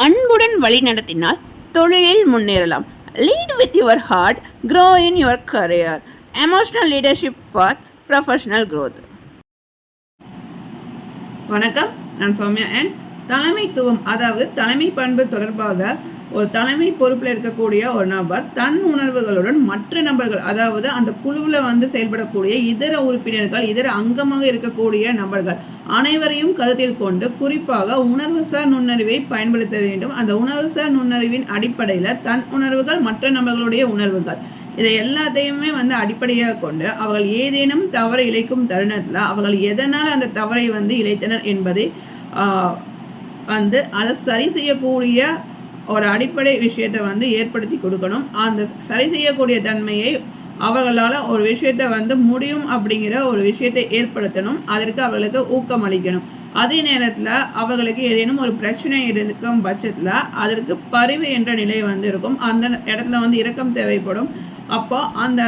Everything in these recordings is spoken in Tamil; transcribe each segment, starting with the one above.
அன்புடன் வழி நடத்தினால் தொழிலில் முன்னேறலாம். Lead with your heart, grow in your career. Emotional leadership for professional growth. வணக்கம், நான் சௌமியா. தலைமைத்துவம், அதாவது தலைமை பண்பு தொடர்பாக ஒரு தலைமை பொறுப்பில் இருக்கக்கூடிய ஒரு நபர் தன் உணர்வுகளுடன் மற்ற நபர்கள், அதாவது அந்த குழுவில் செயல்படக்கூடிய இதர உறுப்பினர்கள், இதர அங்கமாக இருக்கக்கூடிய நபர்கள் அனைவரையும் கருத்தில் கொண்டு குறிப்பாக உணர்வுசார் நுண்ணறிவை பயன்படுத்த வேண்டும். அந்த உணர்வுசார் நுண்ணறிவின் அடிப்படையில் தன் உணர்வுகள், மற்ற நபர்களுடைய உணர்வுகள், இதை எல்லாத்தையுமே அடிப்படையாக கொண்டு அவர்கள் ஏதேனும் தவறை இழைக்கும் தருணத்தில் அவர்கள் எதனால் அந்த தவறை இழைத்தனர் என்பதை அதை சரி செய்யக்கூடிய ஒரு அடிப்படை விஷயத்தை ஏற்படுத்தி கொடுக்கணும். அந்த சரி செய்யக்கூடிய தன்மையை அவர்களால் ஒரு விஷயத்தை முடியும் அப்படிங்கிற ஒரு விஷயத்தை ஏற்படுத்தணும். அதற்கு அவர்களுக்கு ஊக்கம் அளிக்கணும். அதே நேரத்தில் அவர்களுக்கு ஏதேனும் ஒரு பிரச்சனை இருக்கும் பட்சத்தில் அதற்கு பரிவு என்ற நிலை இருக்கும். அந்த இடத்துல இரக்கம் தேவைப்படும். அப்போ அந்த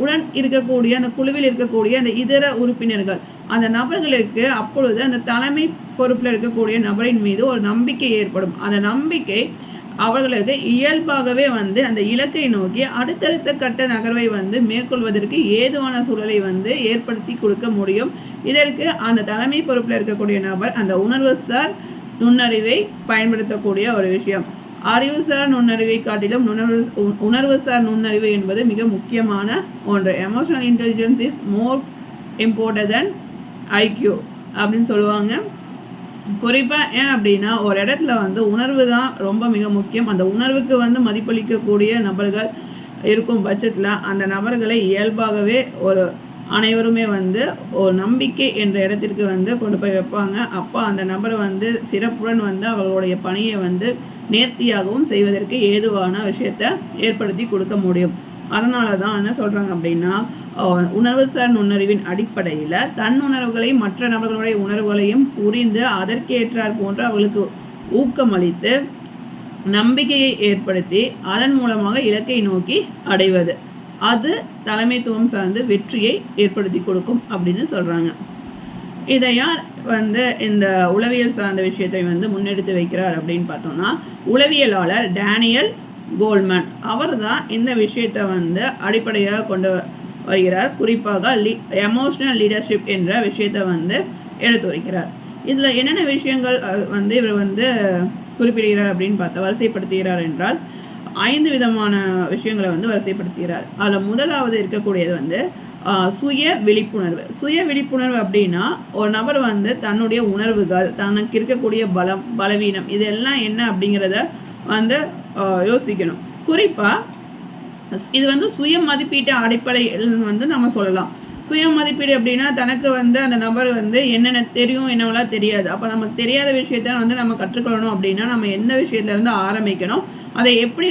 உடன் இருக்கக்கூடிய அந்த குழுவில் இருக்கக்கூடிய அந்த இதர உறுப்பினர்கள், அந்த நபர்களுக்கு அப்பொழுது அந்த தலைமை பொறுப்பில் இருக்கக்கூடிய நபரின் மீது ஒரு நம்பிக்கை ஏற்படும். அந்த நம்பிக்கை அவர்களுக்கு இயல்பாகவே அந்த இலக்கை நோக்கி அடுத்தடுத்த கட்ட நகர்வை மேற்கொள்வதற்கு ஏதுவான சூழலை ஏற்படுத்தி கொடுக்க முடியும். இதற்கு அந்த தலைமை பொறுப்பில் இருக்கக்கூடிய நபர் அந்த உணர்வுசார் நுண்ணறிவை பயன்படுத்தக்கூடிய ஒரு விஷயம். அறிவுசார் நுண்ணறிவை காட்டிலும் உணர்வுசார் நுண்ணறிவு என்பது மிக முக்கியமான ஒன்று. Emotional intelligence is more important than IQ அப்படின்னு சொல்லுவாங்க. குறிப்பாக ஏன் அப்படின்னா, ஒரு இடத்துல உணர்வு தான் ரொம்ப மிக முக்கியம். அந்த உணர்வுக்கு மதிப்பளிக்கக்கூடிய நபர்கள் இருக்கும் பட்சத்தில் அந்த நபர்களை இயல்பாகவே ஒரு அனைவருமே ஒரு நம்பிக்கை என்ற இடத்திற்கு கொண்டு போய் வைப்பாங்க. அப்போ அந்த நபர் சிறப்புடன் அவர்களுடைய பணியை நேர்த்தியாகவும் செய்வதற்கு ஏதுவான விஷயத்தை ஏற்படுத்தி கொடுக்க முடியும். அதனால தான் என்ன சொல்கிறாங்க அப்படின்னா, உணர்வுசார் நுண்ணறிவின் அடிப்படையில் தன் உணர்வுகளையும் மற்ற நபர்களுடைய உணர்வுகளையும் புரிந்து அதற்கேற்றார் போன்று அவர்களுக்கு ஊக்கமளித்து நம்பிக்கையை ஏற்படுத்தி அதன் மூலமாக இலக்கை நோக்கி அடைவது, அது தலைமைத்துவம் சார்ந்து வெற்றியை ஏற்படுத்தி கொடுக்கும் அப்படின்னு சொல்கிறாங்க. இதை யார் இந்த உளவியல் சார்ந்த விஷயத்தை முன்னெடுத்து வைக்கிறார் அப்படின்னு பார்த்தோம்னா, உளவியலாளர் டேனியல் கோல்மன். அவர் தான் இந்த விஷயத்தை அடிப்படையாக கொண்டு வருகிறார். குறிப்பாக எமோஷனல் லீடர்ஷிப் என்ற விஷயத்தை எடுத்து வைக்கிறார். இதில் என்னென்ன விஷயங்கள் இவர் குறிப்பிடுகிறார் அப்படின்னு பார்த்தா, வரிசைப்படுத்துகிறார் என்றால் 5 விதமான விஷயங்களை வரிசைப்படுத்துகிறார். அதில் முதலாவது இருக்கக்கூடியது சுய விழிப்புணர்வு. சுய விழிப்புணர்வு அப்படின்னா, ஒரு நபர் தன்னுடைய உணர்வுகள், தனக்கு இருக்கக்கூடிய பலம், பலவீனம், இதெல்லாம் என்ன அப்படிங்கிறத யோசிக்கணும். குறிப்பாக இது சுய மதிப்பீட்டு அடிப்படையில் நம்ம சொல்லலாம். சுய மதிப்பீடு அப்படின்னா, தனக்கு அந்த நபர் என்னென்ன தெரியும், என்னவெல்லாம் தெரியாது. அப்போ நமக்கு தெரியாத விஷயத்த நம்ம கற்றுக்கொள்ளணும் அப்படின்னா நம்ம எந்த விஷயத்துலேருந்து ஆரம்பிக்கணும், அதை எப்படி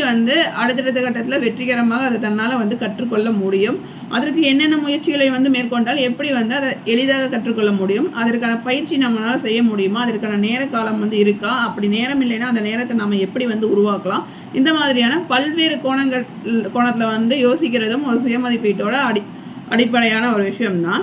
அடுத்தடுத்த கட்டத்தில் வெற்றிகரமாக அதை தன்னால் கற்றுக்கொள்ள முடியும், அதற்கு என்னென்ன முயற்சிகளை மேற்கொண்டால் எப்படி அதை எளிதாக கற்றுக்கொள்ள முடியும், அதற்கான பயிற்சி நம்மளால் செய்ய முடியுமா, அதற்கான நேர காலம் இருக்கா, அப்படி நேரம் இல்லைன்னா அந்த நேரத்தை நம்ம எப்படி உருவாக்கலாம், இந்த மாதிரியான பல்வேறு கோணத்தில் யோசிக்கிறதும் ஒரு சுயமதிப்பீட்டோட அடிப்படையான ஒரு விஷயம்தான்.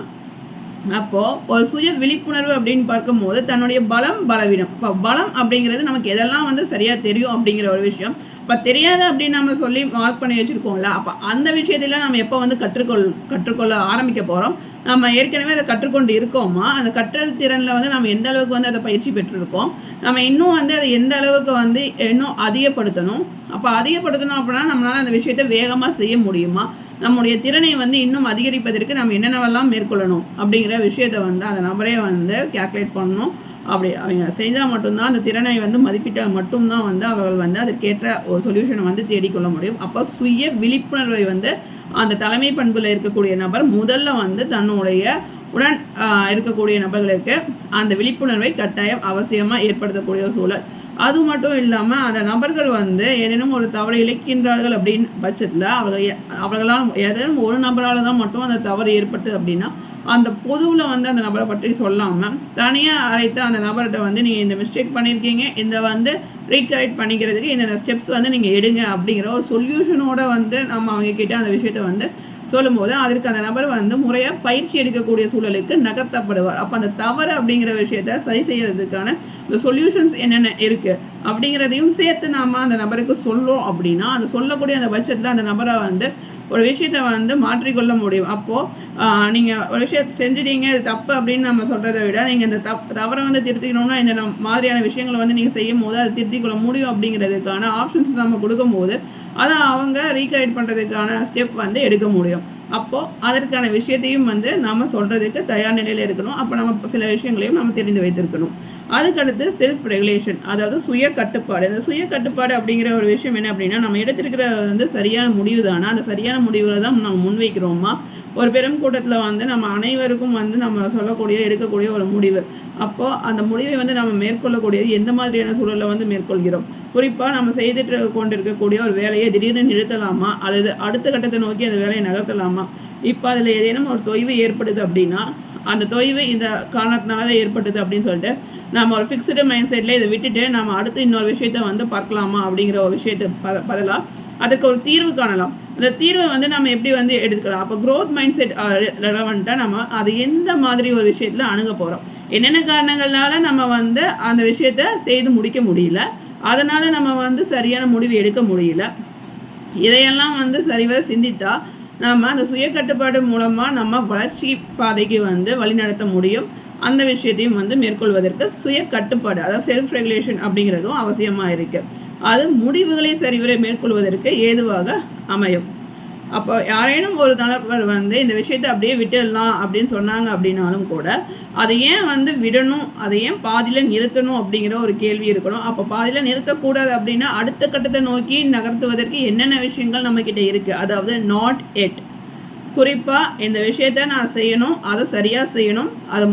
அப்போது ஒரு சுய விழிப்புணர்வு அப்படின்னு பார்க்கும்போது தன்னுடைய பலம், பலவீனம், இப்போ பலம் அப்படிங்கிறது நமக்கு எதெல்லாம் சரியாக தெரியும் அப்படிங்கிற ஒரு விஷயம். இப்போ தெரியாது அப்படின்னு நம்ம சொல்லி மார்க் பண்ணி வச்சுருக்கோம்ல, அப்போ அந்த விஷயத்தில் நம்ம எப்போ கற்றுக்கொள்ள ஆரம்பிக்க போகிறோம், நம்ம ஏற்கனவே அதை கற்றுக்கொண்டு இருக்கோமா, அந்த கற்றல் திறனில் நம்ம எந்த அளவுக்கு அதை பயிற்சி பெற்றிருக்கோம், நம்ம இன்னும் அதை எந்த அளவுக்கு இன்னும் அதிகப்படுத்தணும். அப்போ அதிகப்படுத்தணும் அப்படின்னா நம்மளால் அந்த விஷயத்தை வேகமாக செய்ய முடியுமா, நம்முடைய திறனை இன்னும் அதிகரிப்பதற்கு நம்ம என்னென்னவெல்லாம் மேற்கொள்ளணும் அப்படிங்கிற விஷயத்தை அந்த நபரே கேல்குலேட் பண்ணணும். அப்படி அவங்க செய்தால் மட்டும்தான் அந்த திறனை மதிப்பிட்டால் மட்டும்தான் அவர்கள் அதற்கேற்ற ஒரு சொல்யூஷனை தேடிக்கொள்ள முடியும். அப்போ சுய விழிப்புணர்வை அந்த தலைமை பண்பில் இருக்கக்கூடிய நபர் முதல்ல தன்னுடைய உடன் இருக்கக்கூடிய நபர்களுக்கு அந்த விழிப்புணர்வை கட்டாயம் அவசியமாக ஏற்படுத்தக்கூடிய சூழல். அது மட்டும் இல்லாமல் அந்த நபர்கள் ஏதேனும் ஒரு தவறு இழைக்கின்றார்கள் அப்படின்னு பட்சத்தில் அவர்களால் ஏதேனும் ஒரு நபரால் தான் மட்டும் அந்த தவறு ஏற்பட்டது அப்படின்னா அந்த பொதுவில் அந்த நபரை பற்றி சொல்லாமல் தனியாக அழைத்து அந்த நபர்கிட்ட நீங்கள் இந்த மிஸ்டேக் பண்ணியிருக்கீங்க, இந்த ரீகரெக்ட் பண்ணிக்கிறதுக்கு இந்த ஸ்டெப்ஸ் நீங்கள் எடுங்க அப்படிங்கிற ஒரு சொல்யூஷனோட நம்ம அவங்கக்கிட்ட அந்த விஷயத்தை சொல்லும்போது அதற்கு அந்த நபர் முறையாக பயிற்சி எடுக்கக்கூடிய சூழலுக்கு நகர்த்தப்படுவார். அப்போ அந்த தவறு அப்படிங்கிற விஷயத்த சரி செய்யறதுக்கான இந்த சொல்யூஷன்ஸ் என்னென்ன இருக்குது அப்படிங்கிறதையும் சேர்த்து நாம் அந்த நபருக்கு சொல்லும் அப்படின்னா அந்த சொல்லக்கூடிய அந்த பட்சத்தில் அந்த நபரை வந்து ஒரு விஷயத்தை வந்து மாற்றிக்கொள்ள முடியும். அப்போது நீங்கள் ஒரு விஷயத்தை செஞ்சுட்டீங்க இது தப்பு அப்படின்னு நம்ம சொல்கிறத விட நீங்கள் இந்த தவறை வந்து திருத்திக்கணும்னா இந்த மாதிரியான விஷயங்களை வந்து நீங்கள் செய்யும் போது அதை திருத்திக்கொள்ள முடியும் அப்படிங்கிறதுக்கான ஆப்ஷன்ஸ் நம்ம கொடுக்கும்போது அதை அவங்க ரீகரெக்ட் பண்ணுறதுக்கான ஸ்டெப் வந்து எடுக்க முடியும். அப்போது அதற்கான விஷயத்தையும் வந்து நம்ம சொல்கிறதுக்கு தயார் நிலையில் இருக்கணும். அப்போ நம்ம சில விஷயங்களையும் நம்ம தெரிந்து வைத்திருக்கணும். அதுக்கடுத்து செல்ஃப் ரெகுலேஷன், அதாவது சுய கட்டுப்பாடு. அந்த சுய கட்டுப்பாடு அப்படிங்கிற ஒரு விஷயம் என்ன அப்படின்னா, நம்ம எடுத்திருக்கிற வந்து சரியான முடிவு தானே, அந்த சரியான முடிவுகளை தான் நம்ம முன்வைக்கிறோமா, ஒரு பெரும் கூட்டத்தில் வந்து நம்ம அனைவருக்கும் வந்து நம்ம சொல்லக்கூடிய எடுக்கக்கூடிய ஒரு முடிவு. அப்போது அந்த முடிவை வந்து நம்ம மேற்கொள்ளக்கூடியது எந்த மாதிரியான சூழலில் வந்து மேற்கொள்கிறோம். குறிப்பாக நம்ம செய்துட்டு கொண்டிருக்கக்கூடிய ஒரு வேலையை திடீர்னு நிறுத்தலாமா அல்லது அடுத்த கட்டத்தை நோக்கி அந்த வேலையை நகர்த்தலாமா. இப்போ அதில் ஏதேனும் ஒரு தொய்வு ஏற்படுது அப்படின்னா அந்த தொய்வு இந்த காரணத்தினால தான் ஏற்பட்டது அப்படின்னு சொல்லிட்டு நம்ம ஒரு ஃபிக்ஸ்டு மைண்ட் செட்டில் இதை விட்டுட்டு நம்ம அடுத்து இன்னொரு விஷயத்த வந்து பார்க்கலாமா அப்படிங்கிற ஒரு விஷயத்தை பதிலாக அதுக்கு ஒரு தீர்வு காணலாம். அந்த தீர்வை வந்து நம்ம எப்படி வந்து எடுத்துக்கலாம். அப்போ க்ரோத் மைண்ட் செட் ரெலவெண்ட்டாக நம்ம அது எந்த மாதிரி ஒரு விஷயத்தில் அணுக போகிறோம், என்னென்ன காரணங்கள்னால நம்ம வந்து அந்த விஷயத்த செய்து முடிக்க முடியல, அதனால் நம்ம வந்து சரியான முடிவு எடுக்க முடியல, இதையெல்லாம் வந்து சரிவர சிந்தித்தா நம்ம அந்த சுய கட்டுப்பாடு மூலமாக நம்ம வளர்ச்சி பாதைக்கு வந்து வழிநடத்த முடியும். அந்த விஷயத்தையும் வந்து மேற்கொள்வதற்கு சுய கட்டுப்பாடு, அதாவது செல்ஃப் ரெகுலேஷன் அப்படிங்கிறதும் அவசியமாக இருக்குது. அது முடிவுகளை சரிவர மேற்கொள்வதற்கு ஏதுவாக அமையும். அப்போ யாரேனும் ஒரு நபர் வந்து இந்த விஷயத்தை அப்படியே விட்டுடலாம் அப்படின்னு சொன்னாங்க அப்படின்னாலும் கூட அதை ஏன் வந்து விடணும், அதை ஏன் பாதியில் நிறுத்தணும் அப்படிங்கிற ஒரு கேள்வி இருக்கணும். அப்போ பாதியில் நிறுத்தக்கூடாது அப்படின்னா அடுத்த கட்டத்தை நோக்கி நகர்த்துவதற்கு என்னென்ன விஷயங்கள் நம்மக்கிட்ட இருக்குது, அதாவது நாட் எட். குறிப்பாக இந்த விஷயத்த நான் செய்யணும், அதை சரியாக செய்யணும், அதை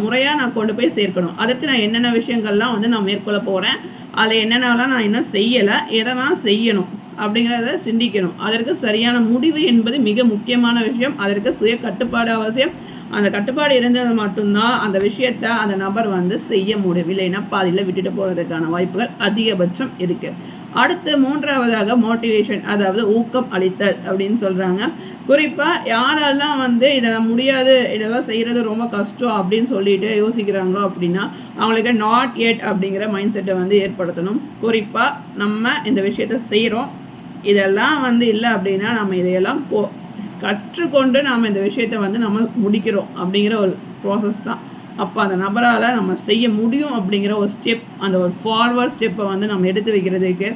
முறையாக நான் கொண்டு போய் சேர்க்கணும். அதற்கு நான் என்னென்ன விஷயங்கள்லாம் வந்து நான் மேற்கொள்ள போகிறேன், அதில் என்னென்னலாம் நான் இன்னும் செய்யலை, எதெல்லாம் செய்யணும் அப்படிங்கிறத சிந்திக்கணும். அதற்கு சரியான முடிவு என்பது மிக முக்கியமான விஷயம். அதற்கு சுய கட்டுப்பாடு அவசியம். அந்த கட்டுப்பாடு இருந்தது மட்டும்தான் அந்த விஷயத்தை அந்த நபர் வந்து செய்ய முடியும். இல்லைன்னா பாதியில் விட்டுட்டு போகிறதுக்கான வாய்ப்புகள் அதிகபட்சம் இருக்குது. அடுத்து மூன்றாவதாக மோட்டிவேஷன், அதாவது ஊக்கம் அளித்தல் அப்படின்னு சொல்கிறாங்க. குறிப்பாக யாரெல்லாம் வந்து இதை முடியாது, இதெல்லாம் செய்கிறது ரொம்ப கஷ்டம் அப்படின்னு சொல்லிட்டு யோசிக்கிறாங்களோ அப்படின்னா அவங்களுக்கு நாட் எட் அப்படிங்கிற மைண்ட் செட்டை வந்து ஏற்படுத்தணும். குறிப்பாக நம்ம இந்த விஷயத்த செய்கிறோம், இதெல்லாம் வந்து இல்லை அப்படின்னா நம்ம இதையெல்லாம் கற்றுக்கொண்டு நாம் இந்த விஷயத்தை வந்து நம்ம முடிக்கிறோம் அப்படிங்கிற ஒரு ப்ராசஸ் தான். அப்போ அந்த நபரால் நம்ம செய்ய முடியும் அப்படிங்கிற ஒரு ஸ்டெப், அந்த ஒரு ஃபார்வர்ட் ஸ்டெப்பை வந்து நம்ம எடுத்து வைக்கிறதுக்கு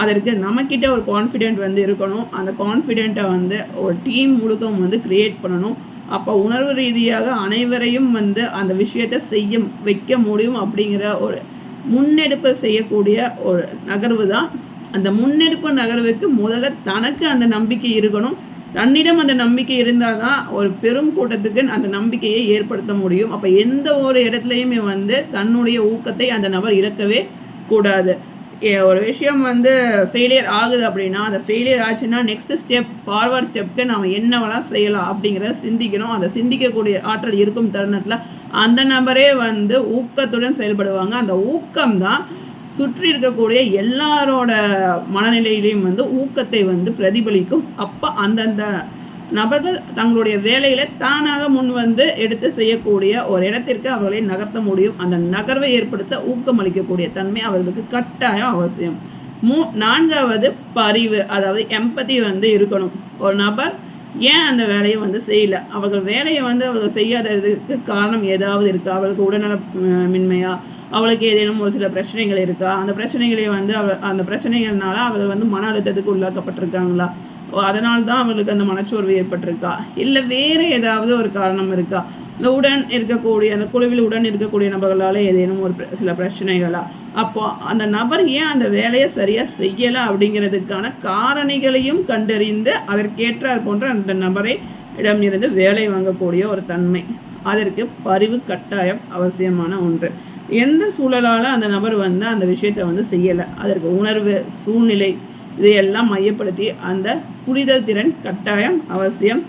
அதற்கு நம்மக்கிட்ட ஒரு கான்ஃபிடென்ட் வந்து இருக்கணும். அந்த கான்ஃபிடென்ட்டை வந்து ஒரு டீம் முழுக்கம் வந்து க்ரியேட் பண்ணணும். அப்போ உணர்வு ரீதியாக அனைவரையும் வந்து அந்த விஷயத்தை செய்ய வைக்க முடியும் அப்படிங்கிற ஒரு முன்னெடுப்பை செய்யக்கூடிய ஒரு நகர்வு தான். அந்த முன்னெடுப்பு நகர்வுக்கு முதல்ல தனக்கு அந்த நம்பிக்கை இருக்கணும். தன்னிடம் அந்த நம்பிக்கை இருந்தால் தான் ஒரு பெரும் கூட்டத்துக்கு அந்த நம்பிக்கையை ஏற்படுத்த முடியும். அப்போ எந்த ஒரு இடத்துலையுமே வந்து தன்னுடைய ஊக்கத்தை அந்த நபர் இழக்கவே கூடாது. ஒரு விஷயம் வந்து ஃபெயிலியர் ஆகுது அப்படின்னா அந்த ஃபெயிலியர் ஆச்சுன்னா நெக்ஸ்ட்டு ஸ்டெப், ஃபார்வர்ட் ஸ்டெப்புக்கு நம்ம என்னவெல்லாம் செய்யலாம் அப்படிங்கிறத சிந்திக்கணும். அந்த சிந்திக்கக்கூடிய ஆற்றல் இருக்கும் தருணத்தில் அந்த நபரே வந்து ஊக்கத்துடன் செயல்படுவாங்க. அந்த ஊக்கம் தான் சுற்றி இருக்கக்கூடிய எல்லாரோட மனநிலையிலையும் வந்து ஊக்கத்தை வந்து பிரதிபலிக்கும். அப்போ அந்தந்த நபர்கள் தங்களுடைய வேலையில் தானாக முன் வந்து எடுத்து செய்யக்கூடிய ஒரு இடத்திற்கு அவர்களை நகர்த்த முடியும். அந்த நகர்வை ஏற்படுத்த ஊக்கமளிக்கக்கூடிய தன்மை அவர்களுக்கு கட்டாயம் அவசியம். நான்காவது பரிவு, அதாவது எம்பதி வந்து இருக்கணும். ஒரு நபர் ஏன் அந்த வேலையை வந்து செய்யலை, அவர்கள் வேலையை வந்து அவர்கள் செய்யாததுக்கு காரணம் ஏதாவது இருக்கா, அவர்களுக்கு உடல்நல மின்மையா, அவளுக்கு ஏதேனும் ஒரு சில பிரச்சனைகள் இருக்கா, அந்த பிரச்சனைகளை வந்து அந்த பிரச்சனைகள்னால அவர்கள் வந்து மன அழுத்தத்துக்கு உள்ளாக்கப்பட்டிருக்காங்களா, அதனால்தான் அவங்களுக்கு அந்த மனச்சோர்வு ஏற்பட்டிருக்கா, இல்லை வேறு ஏதாவது ஒரு காரணம் இருக்கா, இந்த உடன் இருக்கக்கூடிய அந்த குழுவில் உடன் இருக்கக்கூடிய நபர்களால் ஏதேனும் ஒரு சில பிரச்சனைகளா, அப்போ அந்த நபர் ஏன் அந்த வேலையை சரியாக செய்யலை அப்படிங்கிறதுக்கான காரணிகளையும் கண்டறிந்து அதற்கேற்றார் போன்ற அந்த நபரை இடமிருந்து வேலை வாங்கக்கூடிய ஒரு தன்மை, அதற்கு பரிவு கட்டாயம் அவசியமான ஒன்று. எந்த சூழலால் அந்த நபர் வந்து அந்த விஷயத்தை வந்து செய்யலை, அதற்கு உணர்வு, சூழ்நிலை இதையெல்லாம் மையப்படுத்தி அந்த புரிதல் திறன் கட்டாயம் அவசியம்.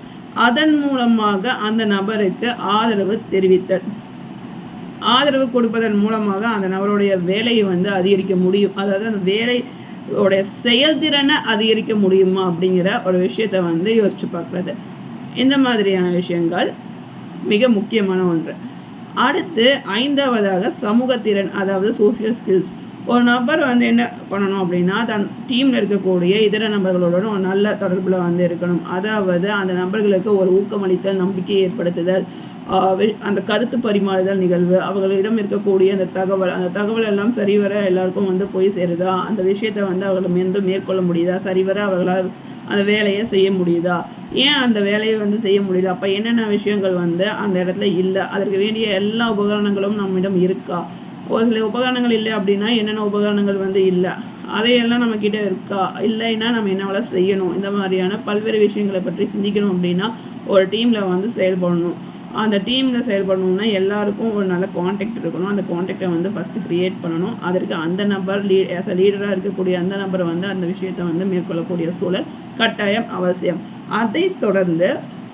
அதன் மூலமாக அந்த நபருக்கு ஆதரவு தெரிவித்தல், ஆதரவு கொடுப்பதன் மூலமாக அந்த நபருடைய வேலையை வந்து அதிகரிக்க முடியும். அதாவது அந்த வேலையோடைய செயல்திறனை அதிகரிக்க முடியுமா அப்படிங்கிற ஒரு விஷயத்தை வந்து யோசிச்சு பார்க்குறது. இந்த மாதிரியான விஷயங்கள் மிக முக்கியமான ஒன்று. அடுத்து ஐந்தாவதாக சமூகத்திறன், அதாவது சோசியல் ஸ்கில்ஸ். ஒரு நபர் வந்து என்ன பண்ணணும் அப்படின்னா, தன் டீமில் இருக்கக்கூடிய இதர நபர்களுடன் ஒரு நல்ல தொடர்பில் வந்து இருக்கணும். அதாவது அந்த நபர்களுக்கு ஒரு ஊக்கமளித்தல், நம்பிக்கை ஏற்படுத்துதல், அந்த கருத்து பரிமாறுதல் நிகழ்வு, அவர்களிடம் இருக்கக்கூடிய அந்த தகவல் எல்லாம் சரிவர எல்லாருக்கும் வந்து போய் சேருதா, அந்த விஷயத்தை வந்து அவர்கள் வந்து மேற்கொள்ள முடியுதா, சரிவர அவர்களால் அந்த வேலையை செய்ய முடியுதா, ஏன் அந்த வேலையை வந்து செய்ய முடியல, அப்போ என்னென்ன விஷயங்கள் வந்து அந்த இடத்துல இல்லை, அதற்கு வேண்டிய எல்லா உபகரணங்களும் நம்மிடம் இருக்கா, ஒரு சில உபகரணங்கள் இல்லை அப்படின்னா என்னென்ன உபகரணங்கள் வந்து இல்லை, அதையெல்லாம் நம்மக்கிட்ட இருக்கா, இல்லைன்னா நம்ம என்னவெல்லாம் செய்யணும், இந்த மாதிரியான பல்வேறு விஷயங்களை பற்றி சிந்திக்கணும் அப்படின்னா ஒரு டீமில் வந்து செயல்படணும். அந்த டீமில் செயல்படணும்னா எல்லாருக்கும் ஒரு நல்ல கான்டாக்ட் இருக்கணும். அந்த கான்டாக்டை வந்து ஃபஸ்ட்டு க்ரியேட் பண்ணணும். அதற்கு அந்த நபர் ஆஸ் அ லீடராக இருக்கக்கூடிய அந்த நபரை வந்து அந்த விஷயத்தை வந்து மேற்கொள்ளக்கூடிய சூழல் கட்டாயம் அவசியம். அதை தொடர்ந்து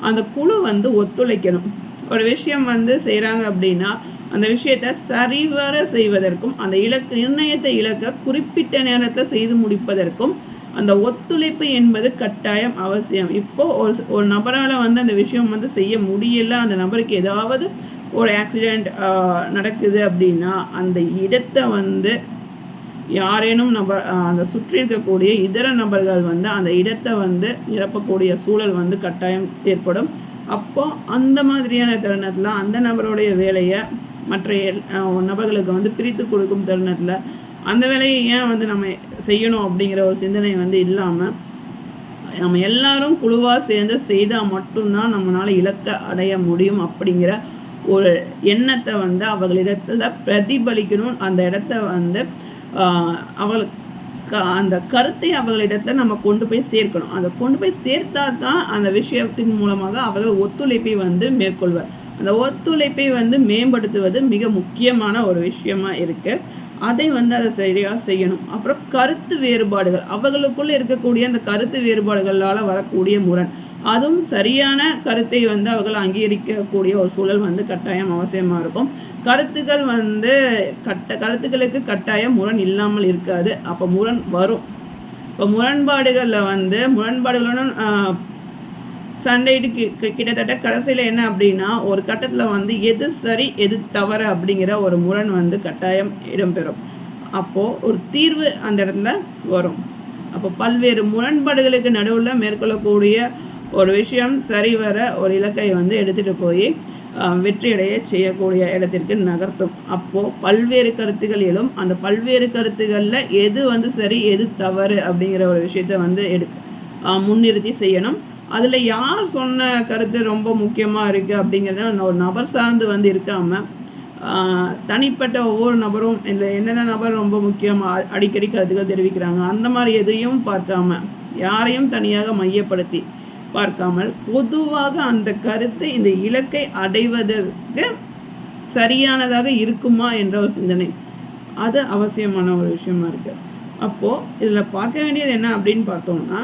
அந்த குழு வந்து ஒத்துழைக்கணும். ஒரு விஷயம் வந்து செய்கிறாங்க அப்படின்னா அந்த விஷயத்தை சரிவர செய்வதற்கும் அந்த நிர்ணயத்தை இலக்க குறிப்பிட்ட நேரத்தில் செய்து முடிப்பதற்கும் அந்த ஒத்துழைப்பு என்பது கட்டாயம் அவசியம். இப்போது ஒரு நபரால் வந்து அந்த விஷயம் வந்து செய்ய முடியல, அந்த நபருக்கு ஏதாவது ஒரு ஆக்சிடெண்ட் நடக்குது அப்படின்னா அந்த இடத்தை வந்து யாரேனும் அந்த சுற்றி இருக்கக்கூடிய இதர நபர்கள் வந்து அந்த இடத்தை வந்து நிரப்பக்கூடிய சூழல் வந்து கட்டாயம் ஏற்படும். அப்போது அந்த மாதிரியான தருணத்தில் அந்த நபருடைய வேலையை மற்ற நபர்களுக்கு வந்து பிரித்து கொடுக்கும் தருணத்தில் அந்த வேலையை ஏன் வந்து நம்ம செய்யணும் அப்படிங்கிற ஒரு சிந்தனை வந்து இல்லாமல் நம்ம எல்லாரும் குழுவாக சேர்ந்து செய்தால் மட்டும்தான் நம்மளால் இலக்கை அடைய முடியும் அப்படிங்கிற ஒரு எண்ணத்தை வந்து அவர்களிடத்தில் பிரதிபலிக்கணும். அந்த இடத்த வந்து அவங்களுக்கு அந்த கருத்தை அவர்களிடத்தில் நம்ம கொண்டு போய் சேர்க்கணும். அதை கொண்டு போய் சேர்த்தா தான் அந்த விஷயத்தின் மூலமாக அவர்கள் ஒத்துழைப்பை வந்து மேற்கொள்வார். அந்த ஒத்துழைப்பை வந்து மேம்படுத்துவது மிக முக்கியமான ஒரு விஷயமா இருக்குது. அதை வந்து அதை சரியாக செய்யணும். அப்புறம் கருத்து வேறுபாடுகள், அவர்களுக்குள்ளே இருக்கக்கூடிய அந்த கருத்து வேறுபாடுகளால் வரக்கூடிய முரண், அதுவும் சரியான கருத்தை வந்து அவர்கள் அங்கீகரிக்கக்கூடிய ஒரு சூழல் வந்து கட்டாயம் அவசியமாக இருக்கும். கருத்துக்கள் வந்து கருத்துக்களுக்கு கட்டாயம் முரண் இல்லாமல் இருக்காது. அப்போ முரண் வரும். இப்போ முரண்பாடுகளில் வந்து முரண்பாடுகளுடன் சண்டையிட்டு கிட்டத்தட்ட கடைசியில் என்ன அப்படின்னா ஒரு கட்டத்தில் வந்து எது சரி எது தவறு அப்படிங்கிற ஒரு முரண் வந்து கட்டாயம் இடம்பெறும். அப்போது ஒரு தீர்வு அந்த இடத்துல வரும். அப்போ பல்வேறு முரண்பாடுகளுக்கு நடுவில் மேற்கொள்ளக்கூடிய ஒரு விஷயம் சரிவர ஒரு இலக்கை வந்து எடுத்துகிட்டு போய் வெற்றியடைய செய்யக்கூடிய இடத்திற்கு நகர்த்தும். அப்போது பல்வேறு கருத்துக்கள் எழும். அந்த பல்வேறு கருத்துக்களில் எது வந்து சரி எது தவறு அப்படிங்கிற ஒரு விஷயத்தை வந்து முன்னிறுத்தி செய்யணும். அதில் யார் சொன்ன கருத்து ரொம்ப முக்கியமாக இருக்குது அப்படிங்கிறத ஒரு நபர் சார்ந்து வந்து இருக்காமல் தனிப்பட்ட ஒவ்வொரு நபரும் இல்லை என்னென்ன நபர் ரொம்ப முக்கியமாக அடிக்கடி கருத்துக்கள் தெரிவிக்கிறாங்க அந்த மாதிரி எதையும் பார்க்காம யாரையும் தனியாக மையப்படுத்தி பார்க்காமல் பொதுவாக அந்த கருத்து இந்த இலக்கை அடைவதற்கு சரியானதாக இருக்குமா என்ற ஒரு சிந்தனை அது அவசியமான ஒரு விஷயமா இருக்குது. அப்போது இதில் பார்க்க வேண்டியது என்ன அப்படின்னு பார்த்தோம்னா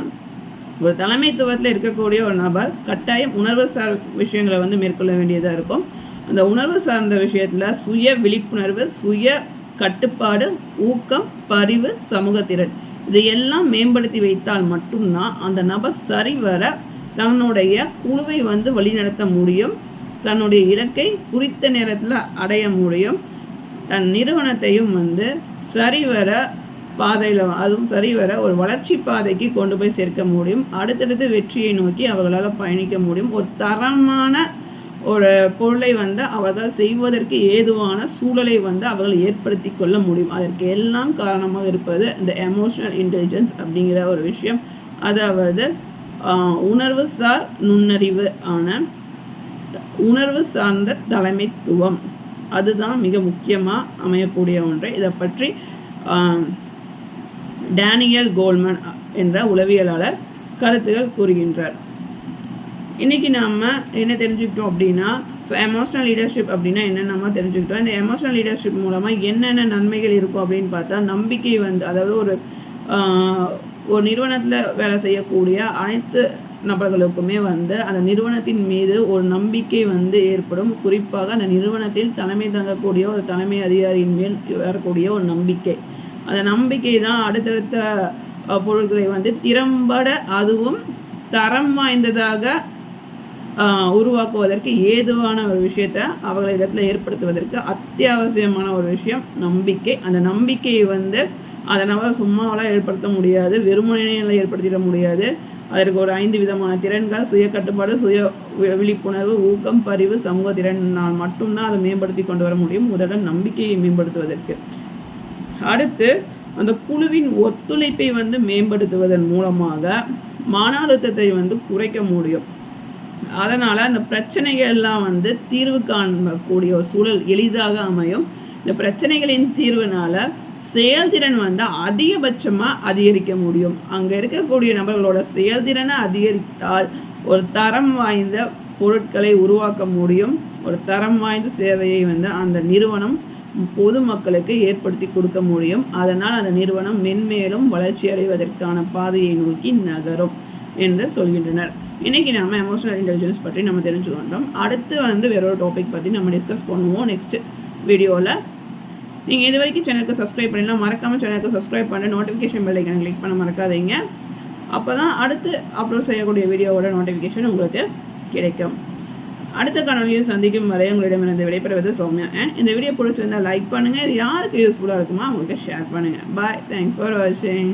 ஒரு தலைமைத்துவத்தில் இருக்கக்கூடிய ஒரு நபர் கட்டாயம் உணர்வு சார் விஷயங்களை வந்து மேற்கொள்ள வேண்டியதாக இருக்கும். அந்த உணர்வு சார்ந்த விஷயத்தில் சுய விழிப்புணர்வு, சுய கட்டுப்பாடு, ஊக்கம், பரிவு, சமூகத்திறன் இது எல்லாம் மேம்படுத்தி வைத்தால் மட்டும்தான் அந்த நபர் சரிவர தன்னுடைய குழுவை வந்து வழிநடத்த முடியும், தன்னுடைய இலக்கை குறித்த நேரத்தில் அடைய முடியும், தன் நிறுவனத்தையும் வந்து சரிவர பாதையில் அதுவும் சரிவர ஒரு வளர்ச்சி பாதைக்கு கொண்டு போய் சேர்க்க முடியும். அடுத்தடுத்து வெற்றியை நோக்கி அவர்களால் பயணிக்க முடியும். ஒரு தரமான ஒரு பொருளை வந்து அவர்கள் செய்வதற்கு ஏதுவான சூழலை வந்து அவர்கள் ஏற்படுத்தி கொள்ள முடியும். அதற்கு எல்லாம் காரணமாக இருப்பது இந்த எமோஷனல் இன்டெலிஜென்ஸ் அப்படிங்கிற ஒரு விஷயம். அதாவது உணர்வு சார் நுண்ணறிவு உணர்வு சார்ந்த தலைமைத்துவம் அதுதான் மிக முக்கியமாக அமையக்கூடிய ஒன்று. இதை பற்றி டேனியல் கோல்மன் என்ற உளவியலாளர் கருத்துகள் கூறுகின்றார். இன்றைக்கி நம்ம என்ன தெரிஞ்சுக்கிட்டோம் அப்படின்னா எமோஷனல் லீடர்ஷிப் அப்படின்னா என்ன நம்ம தெரிஞ்சுக்கிட்டோம். இந்த எமோஷனல் லீடர்ஷிப் மூலமாக என்னென்ன நன்மைகள் இருக்கும் அப்படின்னு பார்த்தா நம்பிக்கை வந்து அதாவது ஒரு நிறுவனத்தில் வேலை செய்யக்கூடிய அனைத்து நபர்களுக்குமே வந்து அந்த நிறுவனத்தின் மீது ஒரு நம்பிக்கை வந்து ஏற்படும். குறிப்பாக அந்த நிறுவனத்தில் தலைமை தங்கக்கூடிய ஒரு தலைமை அதிகாரியின் மேல் வரக்கூடிய ஒரு நம்பிக்கை. அந்த நம்பிக்கை தான் அடுத்தடுத்த பொருட்களை வந்து திறம்பட அதுவும் தரம் வாய்ந்ததாக உருவாக்குவதற்கு ஏதுவான ஒரு விஷயத்தை அவர்களிடத்தில் ஏற்படுத்துவதற்கு அத்தியாவசியமான ஒரு விஷயம் நம்பிக்கை. அந்த நம்பிக்கையை வந்து அதனால் சும்மாவெல்லாம் ஏற்படுத்த முடியாது, வெறுமனையில் ஏற்படுத்திட முடியாது. அதற்கு ஒரு 5 விதமான திறன்கள், சுய கட்டுப்பாடு, சுய விழிப்புணர்வு, ஊக்கம், பரிவு, சமூக திறனால் மட்டும்தான் அதை மேம்படுத்தி கொண்டு வர முடியும், முதல்ல நம்பிக்கையை மேம்படுத்துவதற்கு. அடுத்து அந்த குழுவின் ஒத்துழைப்பை வந்து மேம்படுத்துவதன் மூலமாக மன அழுத்தத்தை வந்து குறைக்க முடியும். அதனால் அந்த பிரச்சனைகள்லாம் வந்து தீர்வு காணக்கூடிய ஒரு சூழல் எளிதாக அமையும். இந்த பிரச்சனைகளின் தீர்வுனால செயல்திறன் வந்து அதிகபட்சமாக அதிகரிக்க முடியும். அங்கே இருக்கக்கூடிய நபர்களோட செயல்திறனை அதிகரித்தால் ஒரு தரம் வாய்ந்த பொருட்களை உருவாக்க முடியும். ஒரு தரம் வாய்ந்த சேவையை வந்து அந்த நிறுவனம் பொதுமக்களுக்கு ஏற்படுத்தி கொடுக்க முடியும். அதனால் அந்த நிறுவனம் மென்மேலும் வளர்ச்சி அடைவதற்கான பாதையை நோக்கி நகரும் என்று சொல்கின்றனர். இன்றைக்கி நம்ம எமோஷனல் இன்டெலிஜென்ஸ் பற்றி நம்ம தெரிஞ்சுக்கொண்டோம். அடுத்து வந்து வேறொரு டாபிக் பற்றி நம்ம டிஸ்கஸ் பண்ணுவோம் நெக்ஸ்ட் வீடியோவில். நீங்கள் இது வரைக்கும் சேனலுக்கு சப்ஸ்கிரைப் பண்ணலாம், மறக்காமல் சேனலுக்கு சப்ஸ்கிரைப் பண்ண நோட்டிஃபிகேஷன் பெல் ஐக்கானை கிளிக் பண்ண மறக்காதீங்க. அப்போ தான் அடுத்து அப்லோட் செய்யக்கூடிய வீடியோவோட நோட்டிஃபிகேஷன் உங்களுக்கு கிடைக்கும். அடுத்த காணொலியில் சந்திக்கும் வரை உங்களிடமிருந்து விடைபெறுவது சௌமியா. அண்ட் இந்த வீடியோ பிடிச்சிருந்தால் லைக் பண்ணுங்கள். இது யாருக்கு யூஸ்ஃபுல்லாக இருக்குமோ அவங்களுக்கு ஷேர் பண்ணுங்கள். பாய், தேங்க்ஸ் ஃபார் வாட்சிங்.